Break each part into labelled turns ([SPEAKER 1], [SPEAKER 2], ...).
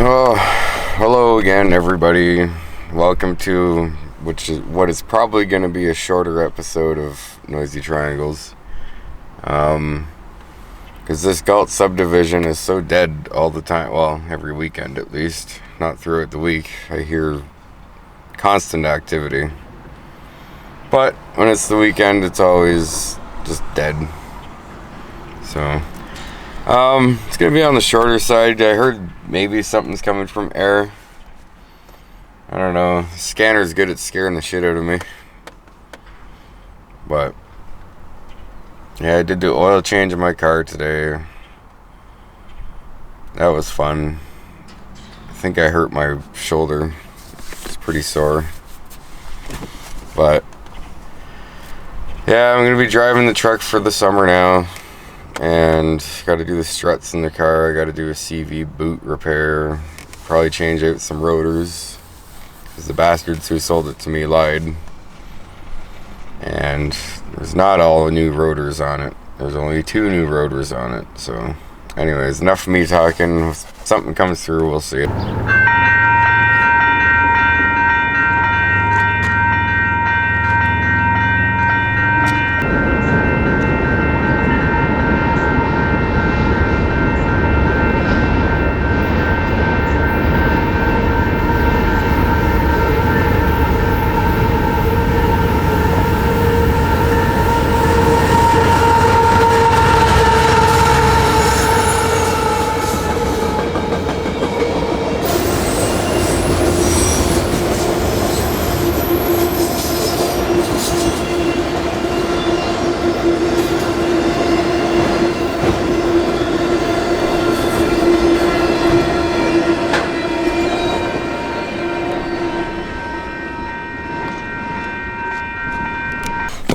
[SPEAKER 1] Oh, hello again, everybody. Welcome to what is probably going to be a shorter episode of Noisy Triangles. Because this Galt Subdivision is so dead all the time. Well, every weekend at least. Not throughout the week. I hear constant activity. But when it's the weekend, it's always just dead. So, it's going to be on the shorter side. I heard maybe something's coming from air. I don't know. The scanner's good at scaring the shit out of me. But yeah, I did do oil change in my car today. That was fun. I think I hurt my shoulder. It's pretty sore. But yeah, I'm going to be driving the truck for the summer now. And got to do the struts in the car. I got to do a CV boot repair. Probably change out some rotors, because the bastards who sold it to me lied. And there's not all new rotors on it. There's only 2 new rotors on it. So anyways, enough of me talking. If something comes through, we'll see.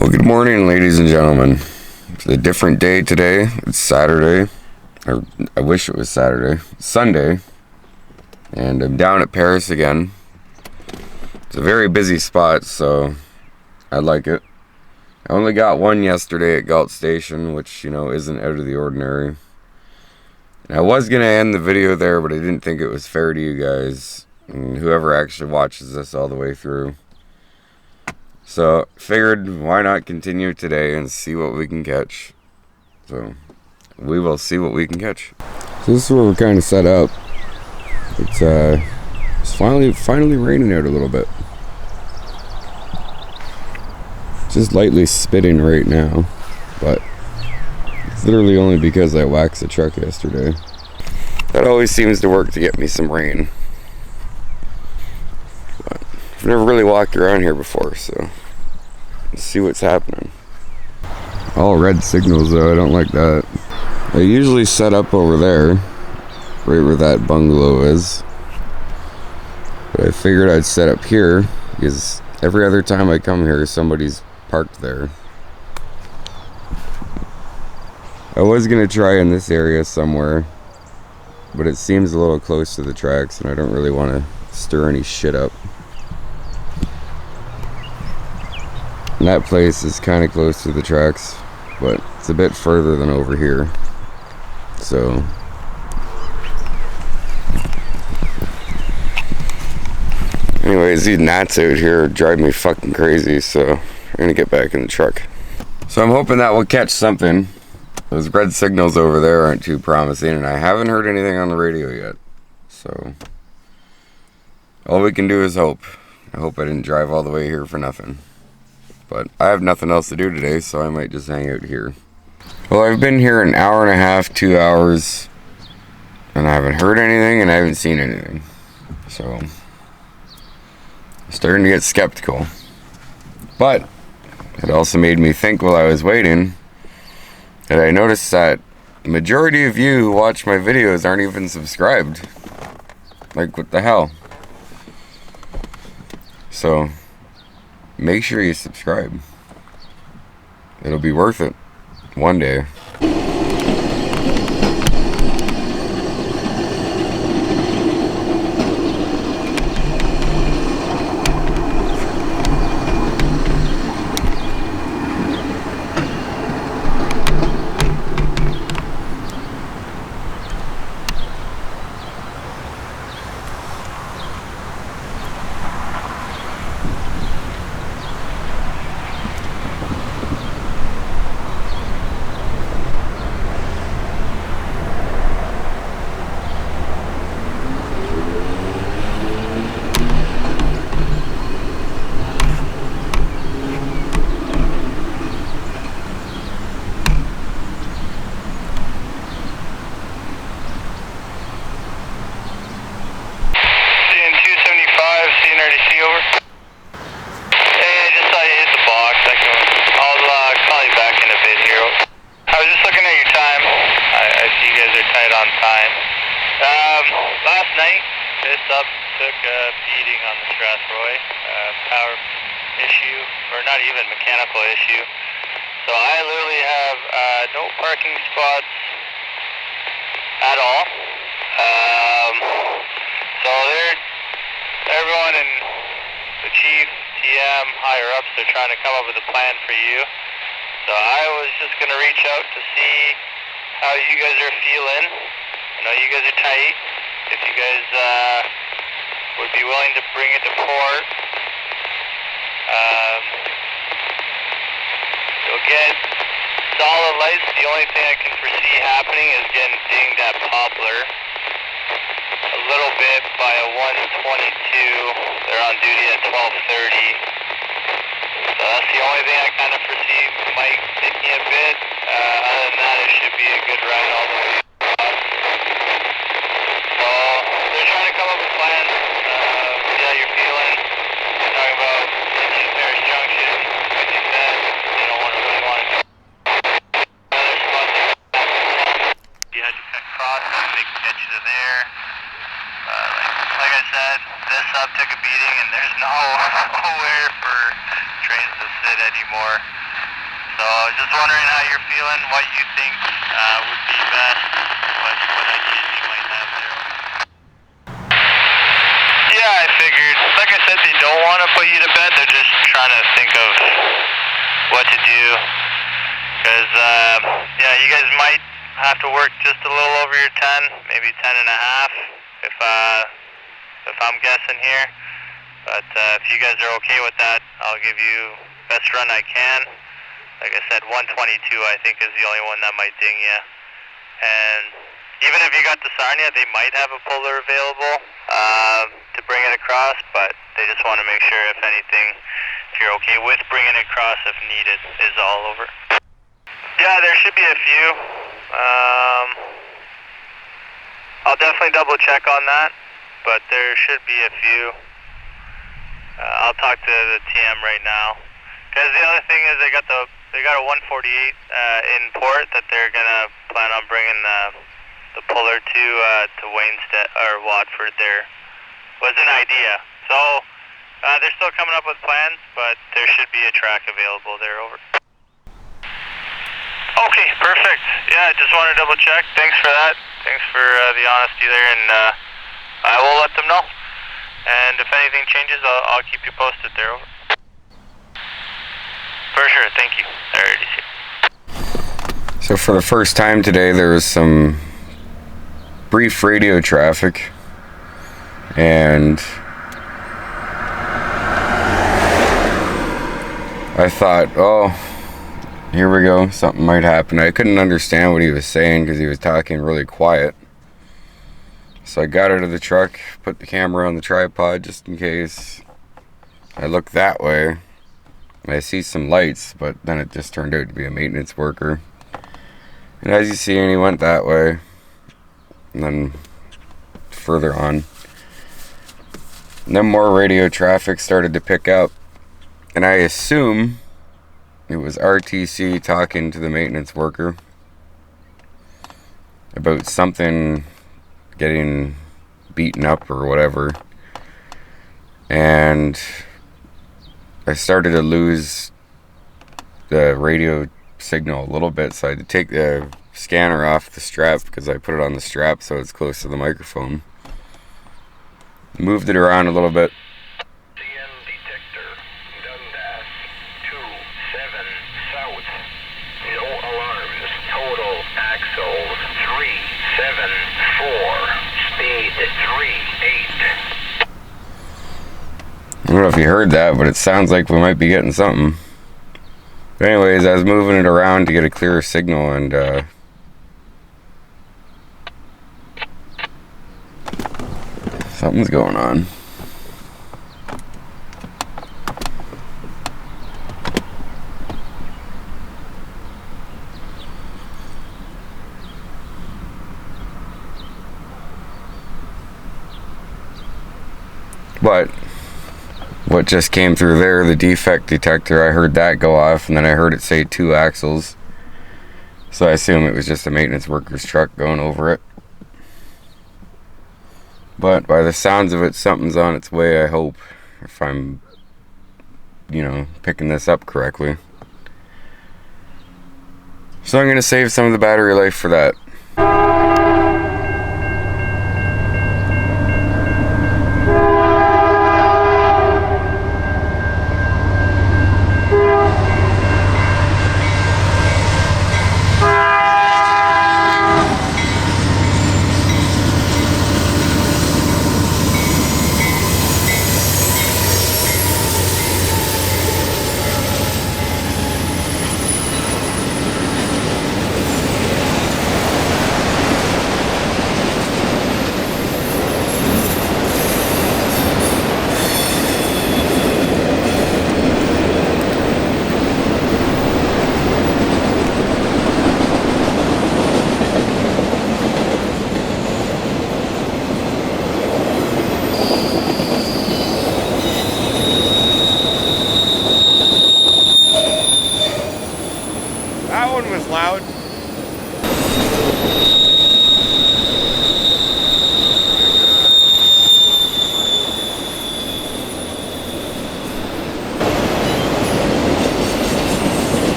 [SPEAKER 1] Well, good morning, ladies and gentlemen. It's a different day today. It's Saturday. Or I wish it was Saturday. It's Sunday. And I'm down at Paris again. It's a very busy spot, so I like it. I only got one yesterday at Galt Station, which, isn't out of the ordinary. And I was going to end the video there, but I didn't think it was fair to you guys, and whoever actually watches this all the way through. So, figured why not continue today and see what we can catch. So, we will see what we can catch. So this is where we're kind of set up. It's finally raining out a little bit. Just lightly spitting right now, but it's literally only because I waxed the truck yesterday. That always seems to work to get me some rain. But I've never really walked around here before, so let's see what's happening. All red signals though, I don't like that. I usually set up over there, right where that bungalow is. But I figured I'd set up here, because every other time I come here, somebody's parked there. I was going to try in this area somewhere, but it seems a little close to the tracks, and I don't really want to stir any shit up. And that place is kind of close to the tracks, but it's a bit further than over here. So anyways, these gnats out here drive me fucking crazy, so I'm gonna get back in the truck. So I'm hoping that we'll catch something. Those red signals over there aren't too promising, and I haven't heard anything on the radio yet. So all we can do is hope. I hope I didn't drive all the way here for nothing. But I have nothing else to do today, so I might just hang out here. Well, I've been here an hour and a half, 2 hours, and I haven't heard anything and I haven't seen anything. So I'm starting to get skeptical. But it also made me think while I was waiting that I noticed that the majority of you who watch my videos aren't even subscribed. Like, what the hell? So make sure you subscribe. It'll be worth it one day.
[SPEAKER 2] you, over. Hey, I just saw you hit the box. I'll call you back in a bit here. I was just looking at your time. I see you guys are tight on time. Last night, this sub took a beating on the Strathroy. Power issue, or not even mechanical issue. So I literally have no parking spots at all. So everyone in the chief, TM, higher ups, they're trying to come up with a plan for you. So I was just going to reach out to see how you guys are feeling. I know you guys are tight. If you guys would be willing to bring it to port, you'll get solid lights. The only thing I can foresee happening is getting dinged at Poplar a little bit by a 122. They're on duty at 12:30. So that's the only thing I kind of foresee might hit me a bit. Other than that, it should be a good ride all the way up. So they're trying to come up with plans. See how you're feeling. They're talking about Paris Junction, like you said. They don't really want to go. Other spots you had to cut across, they can get you to there. Like I said, this sub took a beating and there's nowhere for trains to sit anymore. So I was just wondering how you're feeling, what you think would be best, what ideas you might have there. Yeah, I figured. Like I said, they don't want to put you to bed. They're just trying to think of what to do. Because, yeah, you guys might have to work just a little over your 10, maybe 10 and a half, if I'm guessing here. But if you guys are okay with that, I'll give you best run I can. Like I said, 122 I think is the only one that might ding you. And even if you got to Sarnia, they might have a puller available to bring it across, but they just want to make sure, if anything, if you're okay with bringing it across if needed, is all over. Yeah, there should be a few. I'll definitely double check on that, but there should be a few. I'll talk to the TM right now. Because the other thing is they got a 148 in port that they're gonna plan on bringing the puller to Waynstead or Watford. There was an idea, so they're still coming up with plans, but there should be a track available there. Over. Okay, perfect. Yeah, just wanted to double check. Thanks for that. Thanks for the honesty there, and I will let them know. And if anything changes, I'll keep you posted there. Over. For sure, thank you. I already see.
[SPEAKER 1] So for the first time today, there was some brief radio traffic, and I thought, oh, here we go, something might happen. I couldn't understand what he was saying because he was talking really quiet. So I got out of the truck, put the camera on the tripod just in case. I look that way, and I see some lights, but then it just turned out to be a maintenance worker. And as you see, he went that way, and then further on. And then more radio traffic started to pick up, and I assume it was RTC talking to the maintenance worker about something getting beaten up or whatever. And I started to lose the radio signal a little bit, so I had to take the scanner off the strap because I put it on the strap so it's close to the microphone. Moved it around a little bit.
[SPEAKER 3] CN detector, Dundas, 27 south, no alarms, total axles 374, speed 38.
[SPEAKER 1] I don't know if you heard that, but it sounds like we might be getting something. But anyways, I was moving it around to get a clearer signal, and something's going on. But what just came through there, the defect detector. I heard that go off, and then I heard it say 2 axles. So I assume it was just a maintenance worker's truck going over it. But by the sounds of it, something's on its way, I hope, if I'm, picking this up correctly. So I'm going to save some of the battery life for that. That one was loud.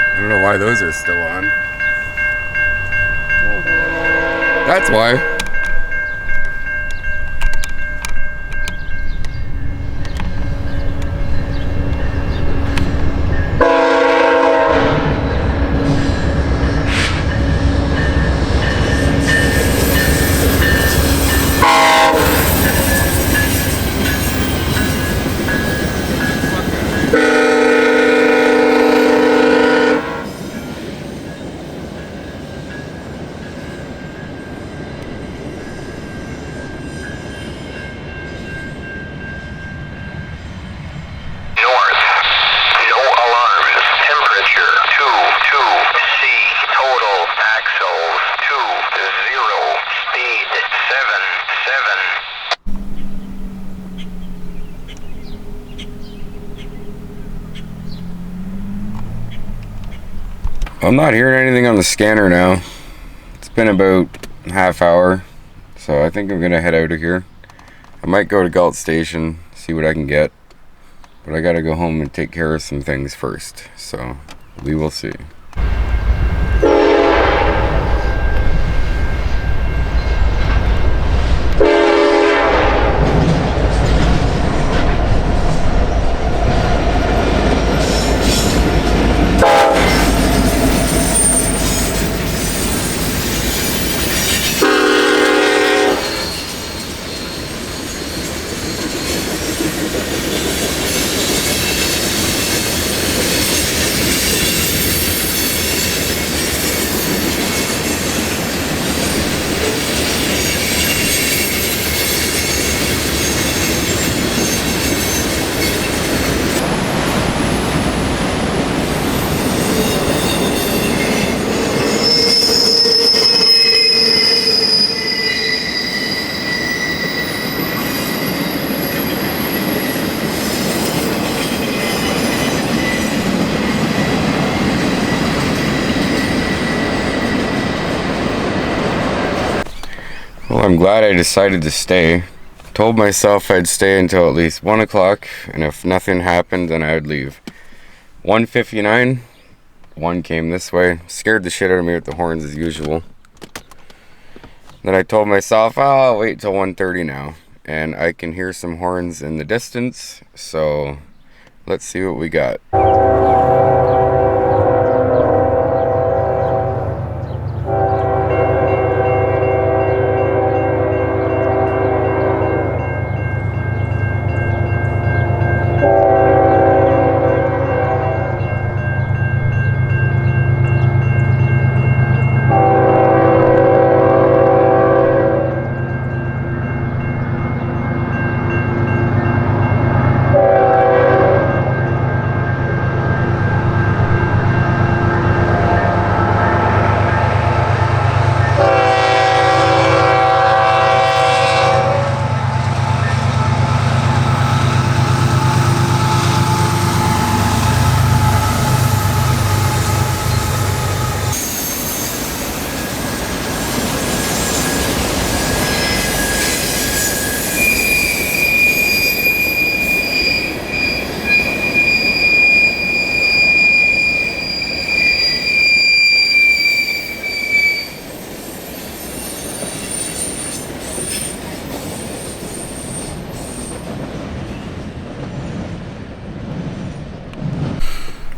[SPEAKER 1] I don't know why those are still on. That's why. I'm not hearing anything on the scanner now. It's been about a half hour, so I think I'm gonna head out of here. I might go to Galt Station, see what I can get, but I gotta go home and take care of some things first, so we will see. Well, I'm glad I decided to stay. Told myself I'd stay until at least 1 o'clock, and if nothing happened, then I would leave. 1:59, one came this way. Scared the shit out of me with the horns as usual. Then I told myself, I'll wait till 1:30 now. And I can hear some horns in the distance, so let's see what we got.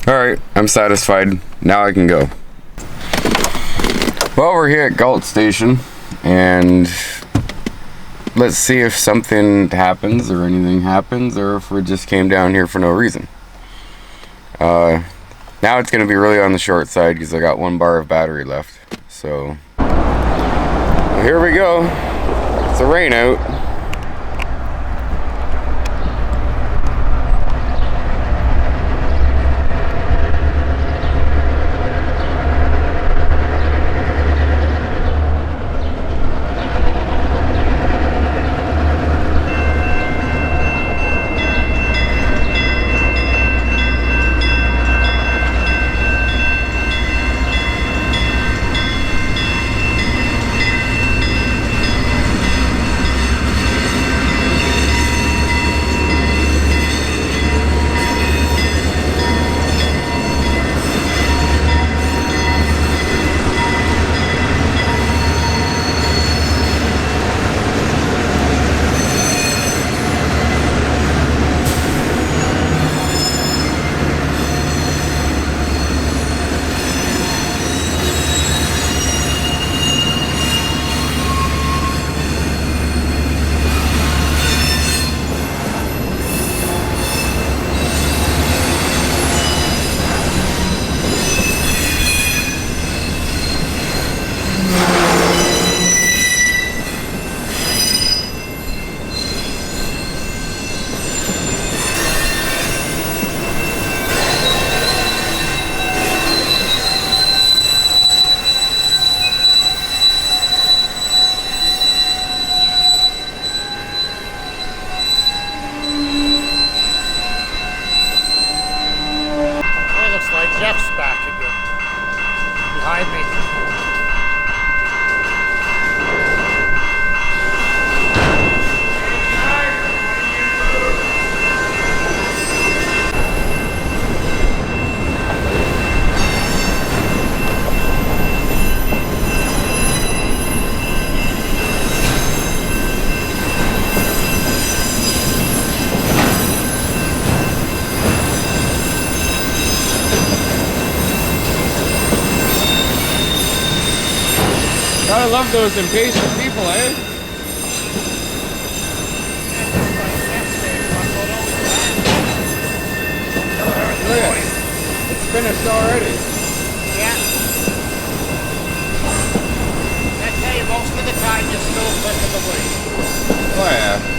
[SPEAKER 1] Alright, I'm satisfied. Now I can go. Well, we're here at Galt Station, and let's see if something happens or anything happens, or if we just came down here for no reason. Now it's going to be really on the short side because I got 1 bar of battery left. So, here we go. It's a rain out.
[SPEAKER 4] Jeff's back again, behind me.
[SPEAKER 1] I love those impatient people, eh? Look at it. It's finished already.
[SPEAKER 4] Yeah. I tell you, most of the time you're still clicking the wheel.
[SPEAKER 1] Oh yeah.